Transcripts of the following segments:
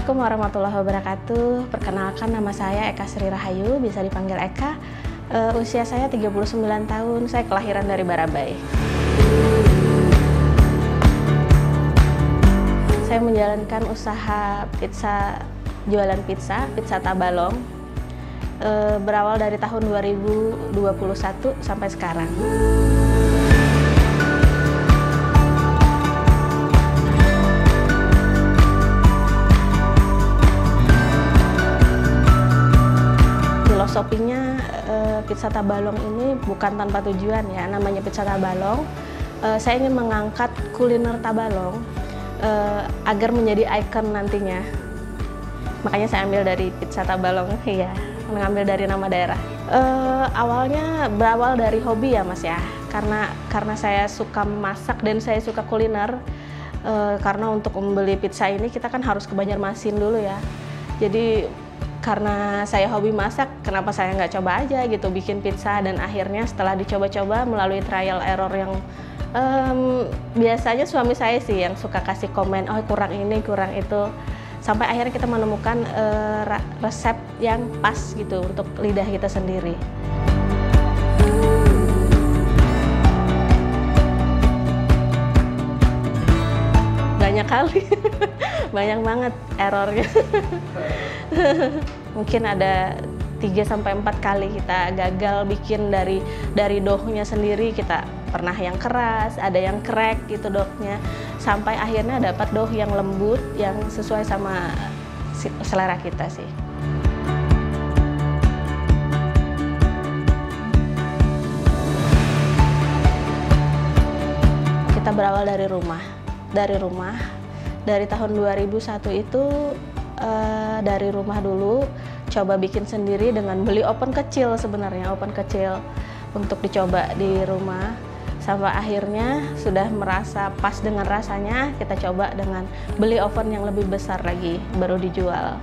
Assalamualaikum warahmatullahi wabarakatuh. Perkenalkan, nama saya Eka Sri Rahayu, bisa dipanggil Eka. Usia saya 39 tahun, saya kelahiran dari Barabai. Saya menjalankan usaha pizza, jualan pizza Tabalong. Berawal dari tahun 2021 sampai sekarang. Filosofinya pizza Tabalong ini bukan tanpa tujuan ya, namanya pizza Tabalong. Saya ingin mengangkat kuliner Tabalong agar menjadi ikon nantinya. Makanya saya ambil dari pizza Tabalong, ya, mengambil dari nama daerah. Awalnya berawal dari hobi ya Mas ya, karena saya suka masak dan saya suka kuliner. Karena untuk membeli pizza ini kita kan harus ke Banjarmasin dulu ya. Jadi karena saya hobi masak, kenapa saya nggak coba aja gitu bikin pizza, dan akhirnya setelah dicoba-coba melalui trial error yang biasanya suami saya sih yang suka kasih komen, oh kurang ini, kurang itu, sampai akhirnya kita menemukan resep yang pas gitu untuk lidah kita sendiri. Banyak kali, banyak banget errornya. Mungkin ada 3-4 kali kita gagal bikin dari doughnya sendiri. Kita pernah yang keras, ada yang crack gitu doughnya, sampai akhirnya dapat dough yang lembut yang sesuai sama selera kita sih. Kita berawal dari rumah. Dari tahun 2001 itu dari rumah dulu, coba bikin sendiri dengan beli oven kecil, sebenarnya oven kecil untuk dicoba di rumah, sampai akhirnya sudah merasa pas dengan rasanya, kita coba dengan beli oven yang lebih besar lagi baru dijual.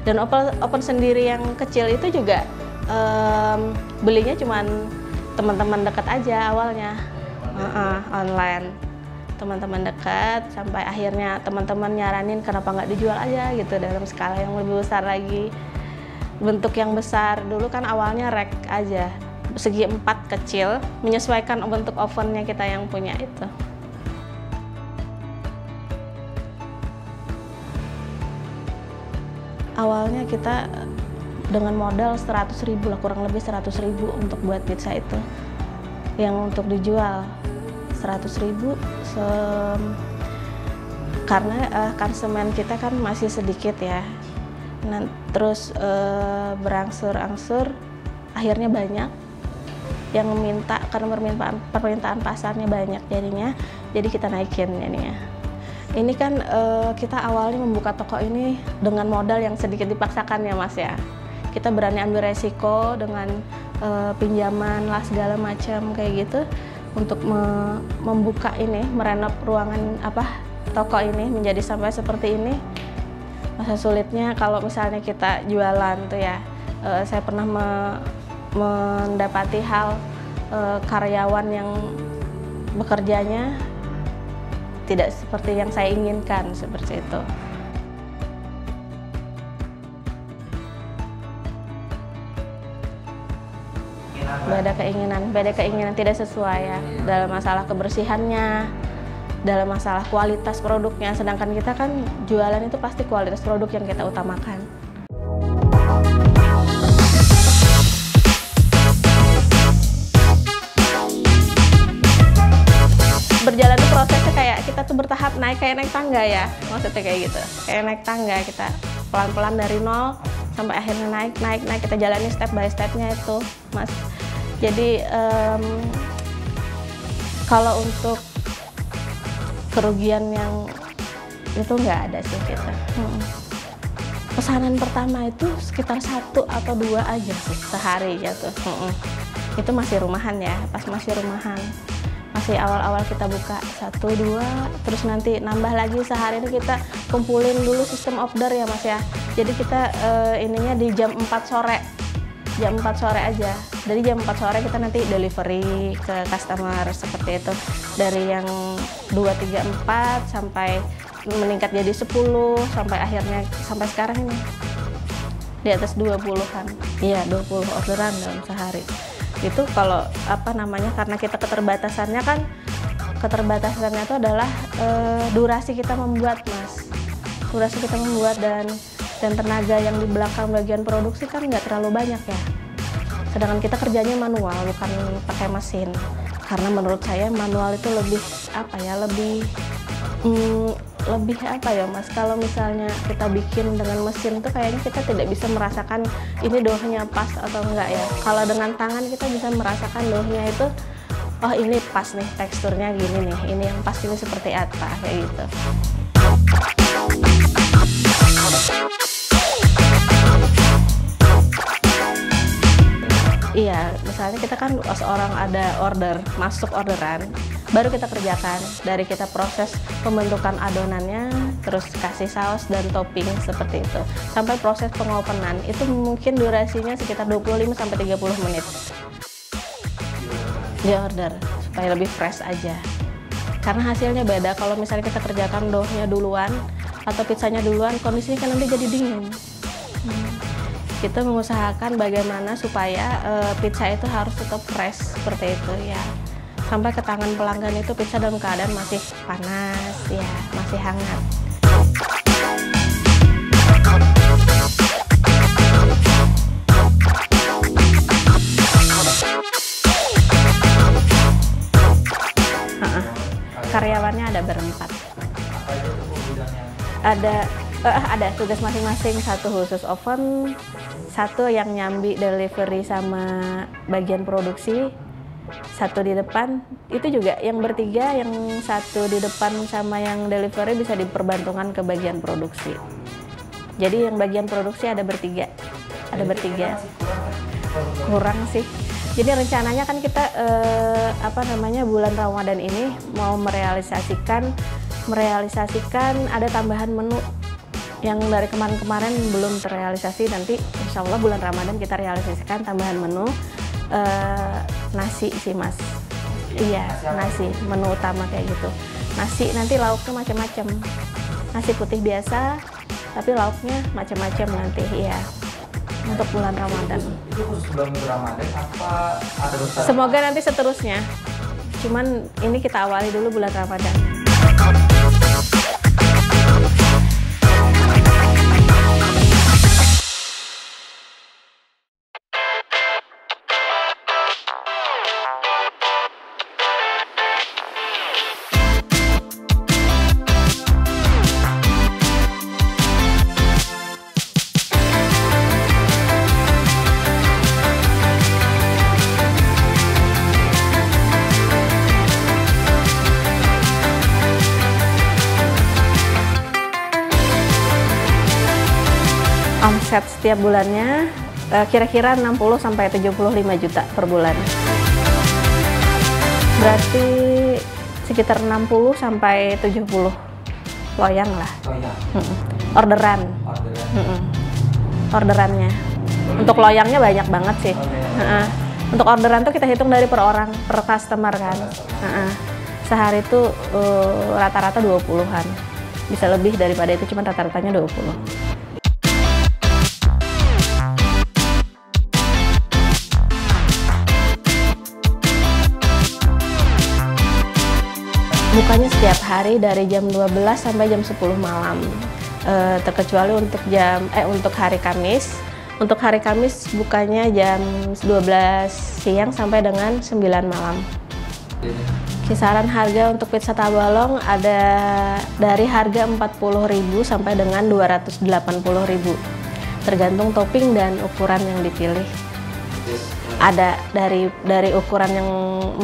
Dan oven sendiri yang kecil itu juga belinya cuman teman-teman dekat aja awalnya, online. Teman-teman dekat, sampai akhirnya teman-teman nyaranin kenapa nggak dijual aja gitu dalam skala yang lebih besar lagi, bentuk yang besar. Dulu kan awalnya rack aja, segi 4 kecil, menyesuaikan bentuk ovennya kita yang punya itu. Awalnya kita dengan modal 100.000 lah, kurang lebih 100.000 untuk buat pizza itu, yang untuk dijual 100.000, karena konsumen kita kan masih sedikit ya. Nah, terus berangsur-angsur akhirnya banyak yang meminta, karena permintaan pasarnya banyak jadinya, jadi kita naikin jadinya. Ini kan kita awalnya membuka toko ini dengan modal yang sedikit dipaksakan ya Mas ya. Kita berani ambil resiko dengan pinjaman lah segala macam kayak gitu, untuk membuka ini, merenov ruangan toko ini menjadi sampai seperti ini. Masa sulitnya kalau misalnya kita jualan tuh ya, saya pernah mendapati hal karyawan yang bekerjanya tidak seperti yang saya inginkan, seperti itu. Beda keinginan tidak sesuai ya, dalam masalah kebersihannya, dalam masalah kualitas produknya. Sedangkan kita kan jualan itu pasti kualitas produk yang kita utamakan. Berjalan itu prosesnya kayak kita tuh bertahap naik, kayak naik tangga ya, maksudnya kayak gitu. Kayak naik tangga, kita pelan-pelan dari nol sampai akhirnya naik, kita jalani step by stepnya itu Mas. Jadi kalau untuk kerugian yang itu nggak ada sih kita. Pesanan pertama itu sekitar 1 atau 2 aja sih sehari gitu. Itu masih rumahan ya, pas masih rumahan. Masih awal-awal kita buka 1, 2, terus nanti nambah lagi. Sehari ini kita kumpulin dulu sistem order ya Mas ya. Jadi kita ininya di jam 4 sore. Jam 4 sore aja. Dari jam 4 sore kita nanti delivery ke customer seperti itu. Dari yang 2, 3, 4 sampai meningkat jadi 10 sampai akhirnya sampai sekarang ini di atas 20-an. Iya, 20 orderan dalam sehari. Itu kalau apa namanya, karena kita keterbatasannya itu adalah durasi kita membuat, Mas. Durasi kita membuat dan tenaga yang di belakang bagian produksi kan nggak terlalu banyak ya. Sedangkan kita kerjanya manual, bukan pakai mesin. Karena menurut saya manual itu lebih apa ya, lebih apa ya Mas, kalau misalnya kita bikin dengan mesin tuh kayaknya kita tidak bisa merasakan ini doughnya pas atau enggak ya. Kalau dengan tangan kita bisa merasakan doughnya itu, oh ini pas nih, teksturnya gini nih, ini yang pas ini seperti apa, kayak gitu. Iya, misalnya kita kan seorang ada order, masuk orderan, baru kita kerjakan. Dari kita proses pembentukan adonannya, terus kasih saus dan topping seperti itu. Sampai proses pengopenan, itu mungkin durasinya sekitar 25-30 menit. Di order, supaya lebih fresh aja. Karena hasilnya beda, kalau misalnya kita kerjakan doughnya duluan, atau pizzanya duluan, kondisinya kan nanti jadi dingin. Kita mengusahakan bagaimana supaya pizza itu harus tetap fresh seperti itu ya, sampai ke tangan pelanggan itu pizza dalam keadaan masih panas ya, masih hangat. Karyawannya ada berempat. Ada tugas masing-masing, satu khusus oven, satu yang nyambi delivery sama bagian produksi, satu di depan. Itu juga yang bertiga, yang satu di depan sama yang delivery bisa diperbantukan ke bagian produksi. Jadi yang bagian produksi ada bertiga. Kurang sih. Jadi rencananya kan kita bulan Ramadan ini mau merealisasikan ada tambahan menu yang dari kemarin-kemarin belum terrealisasi. Nanti insya Allah bulan Ramadan kita realisasikan tambahan menu nasi sih Mas. Iya, nasi, menu utama kayak gitu. Nasi nanti lauknya macam-macam. Nasi putih biasa, tapi lauknya macam-macam nanti ya. Untuk bulan Ramadan. Itu khusus bulan Ramadan apa ada besar? Semoga nanti seterusnya. Cuman ini kita awali dulu bulan Ramadan. Omset setiap bulannya kira-kira 60-75 juta per bulan. Berarti sekitar 60-70 loyang lah. Orderan. Orderannya. Untuk loyangnya banyak banget sih. Untuk orderan tuh kita hitung dari per orang, per customer kan. Sehari itu rata-rata 20-an. Bisa lebih daripada itu, cuma rata-ratanya 20. Bukanya setiap hari dari jam 12 sampai jam 10 malam. Terkecuali untuk hari Kamis. Untuk hari Kamis bukanya jam 12 siang sampai dengan 9 malam. Kisaran harga untuk pizza tabalong ada dari harga 40.000 sampai dengan 280.000. Tergantung topping dan ukuran yang dipilih. Ada dari ukuran yang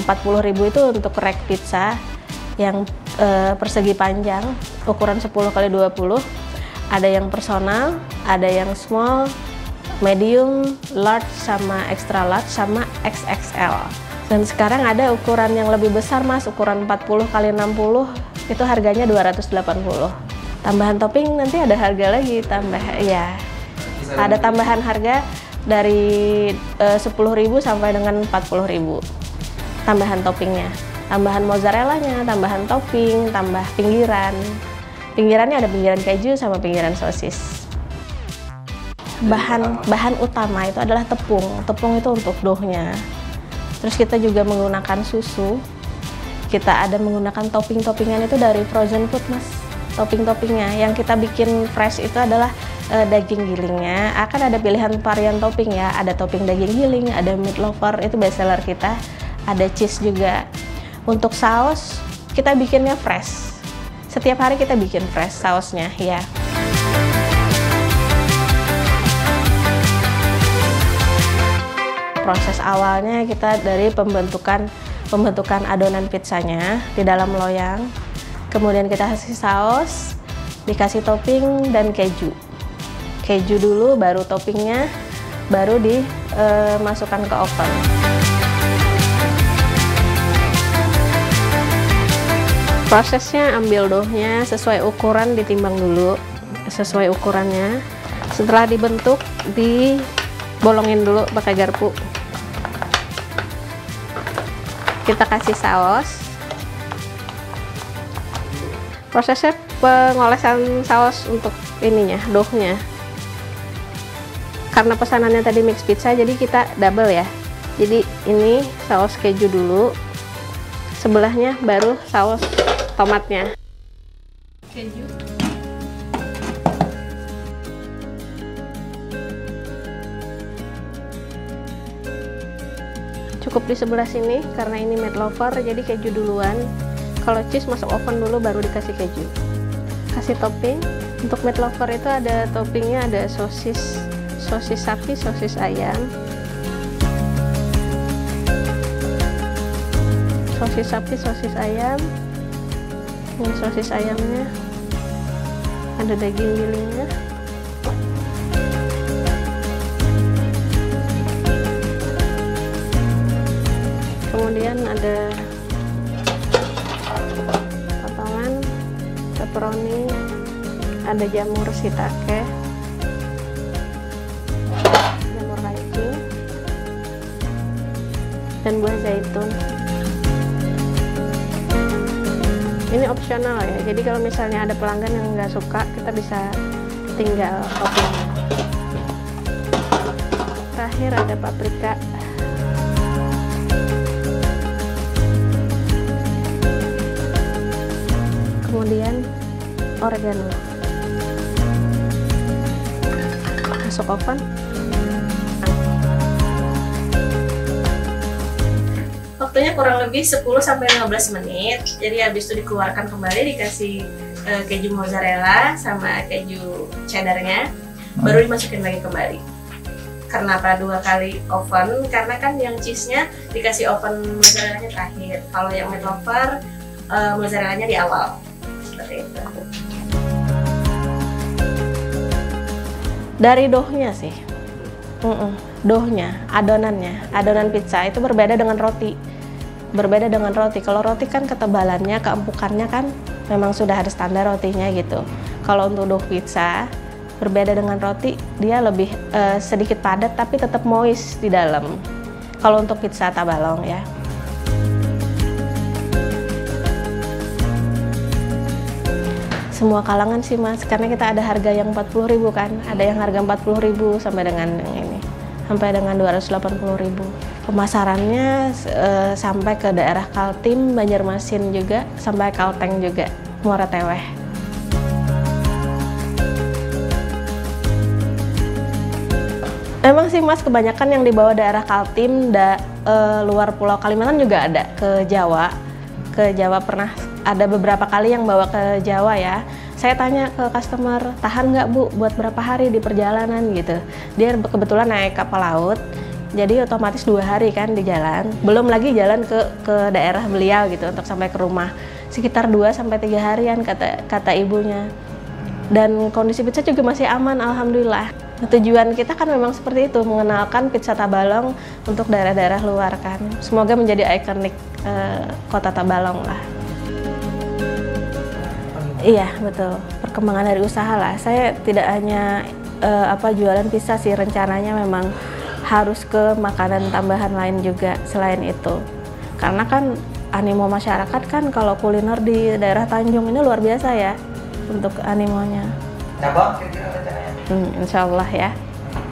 40.000 itu untuk rack pizza yang persegi panjang, ukuran 10x20, ada yang personal, ada yang small, medium, large, sama extra large, sama XXL. Dan sekarang ada ukuran yang lebih besar Mas, ukuran 40x60, itu harganya 280. Tambahan topping nanti ada harga lagi, ada tambahan harga dari 10.000 sampai dengan 40.000. Tambahan toppingnya. Tambahan mozzarellanya, tambahan topping, tambah pinggiran. Pinggirannya ada pinggiran keju sama pinggiran sosis. Bahan utama itu adalah tepung. Tepung itu untuk doughnya. Terus kita juga menggunakan susu. Kita ada menggunakan topping-toppingan itu dari frozen food, Mas. Topping-toppingnya yang kita bikin fresh itu adalah daging gilingnya. Akan ada pilihan varian topping ya. Ada topping daging giling, ada meat lover, itu best seller kita. Ada cheese juga. Untuk saus kita bikinnya fresh. Setiap hari kita bikin fresh sausnya ya. Proses awalnya kita dari pembentukan adonan pizzanya di dalam loyang, kemudian kita kasih saus, dikasih topping dan keju dulu, baru toppingnya, baru dimasukkan ke oven. Prosesnya ambil doughnya sesuai ukuran, ditimbang dulu sesuai ukurannya. Setelah dibentuk, dibolongin dulu pakai garpu. Kita kasih saus. Prosesnya pengolesan saus untuk ininya, doughnya. Karena pesanannya tadi mix pizza, jadi kita double ya. Jadi ini saus keju dulu, sebelahnya baru saus tomatnya. Keju. Cukup di sebelah sini karena ini meat lover, jadi keju duluan. Kalau cheese masuk oven dulu baru dikasih keju. Kasih topping. Untuk meat lover itu ada toppingnya, ada sosis sapi, sosis ayam. Sosis sapi, sosis ayam. Ini sosis ayamnya. Ada daging gilingnya. Kemudian ada potongan pepperoni, ada jamur shiitake, jamur lychee, dan buah zaitun. Ini opsional ya, jadi kalau misalnya ada pelanggan yang nggak suka, kita bisa tinggal topping. Terakhir ada paprika. Kemudian oregano. Masuk oven. Waktunya kurang lebih 10-15 menit. Jadi habis itu dikeluarkan kembali, dikasih keju mozzarella sama keju cheddarnya, baru dimasukin lagi kembali. Kenapa 2 kali oven? Karena kan yang cheese-nya dikasih oven mozzarellanya terakhir. Kalau yang meat lover, mozzarellanya di awal. Seperti itu. Dari doughnya sih, doughnya, adonan pizza itu berbeda dengan roti. Kalau roti kan ketebalannya, keempukannya kan memang sudah ada standar rotinya gitu. Kalau untuk dough pizza berbeda dengan roti, dia lebih sedikit padat tapi tetap moist di dalam. Kalau untuk pizza tabalong ya. Semua kalangan sih Mas, karena kita ada harga yang 40.000 kan, ada yang harga 40.000 sampai dengan yang ini, sampai dengan 280.000. Pemasarannya sampai ke daerah Kaltim, Banjarmasin juga, sampai Kalteng juga, Muara Teweh. Emang sih Mas, kebanyakan yang di bawah daerah Kaltim, luar Pulau Kalimantan juga ada, ke Jawa. Ke Jawa pernah ada beberapa kali yang bawa ke Jawa ya. Saya tanya ke customer, tahan nggak Bu buat berapa hari di perjalanan gitu. Dia kebetulan naik kapal laut, jadi otomatis 2 hari kan di jalan. Belum lagi jalan ke daerah beliau gitu untuk sampai ke rumah. Sekitar 2-3 harian kata ibunya. Dan kondisi pizza juga masih aman, alhamdulillah. Tujuan kita kan memang seperti itu, mengenalkan pizza Tabalong untuk daerah-daerah luar kan. Semoga menjadi ikonik kota Tabalong lah. Iya betul, perkembangan dari usaha lah. Saya tidak hanya jualan pizza sih, rencananya memang harus ke makanan tambahan lain juga selain itu. Karena kan animo masyarakat kan kalau kuliner di daerah Tanjung ini luar biasa ya. untuk animonya. Kenapa kira-kira rencananya? Insya Allah ya,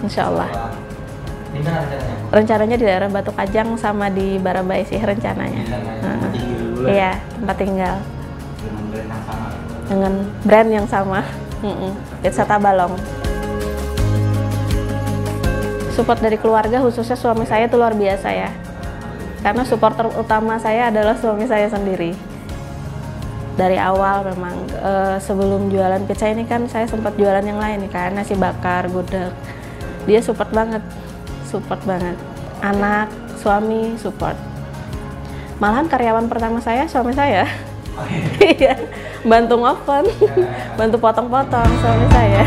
insya Allah. Di mana rencananya? Rencananya di daerah Batu Kajang sama di Barabai sih rencananya. Iya, tempat tinggal. Dengan brand yang sama. Pizza Tabalong. Support dari keluarga, khususnya suami saya itu luar biasa ya. Karena supporter utama saya adalah suami saya sendiri. Dari awal memang sebelum jualan pizza ini kan saya sempat jualan yang lain nih kan, nasi bakar, gudeg. Dia support banget. Anak, suami support. Malahan karyawan pertama saya suami saya. Iya, bantu ngoven, bantu potong-potong suami saya.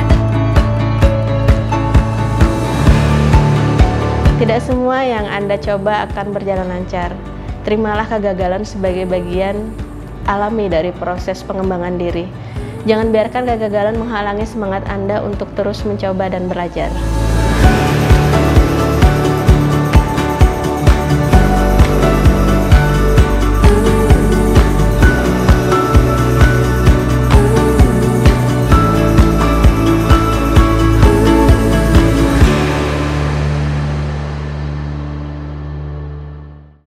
Tidak semua yang Anda coba akan berjalan lancar. Terimalah kegagalan sebagai bagian alami dari proses pengembangan diri. Jangan biarkan kegagalan menghalangi semangat Anda untuk terus mencoba dan belajar.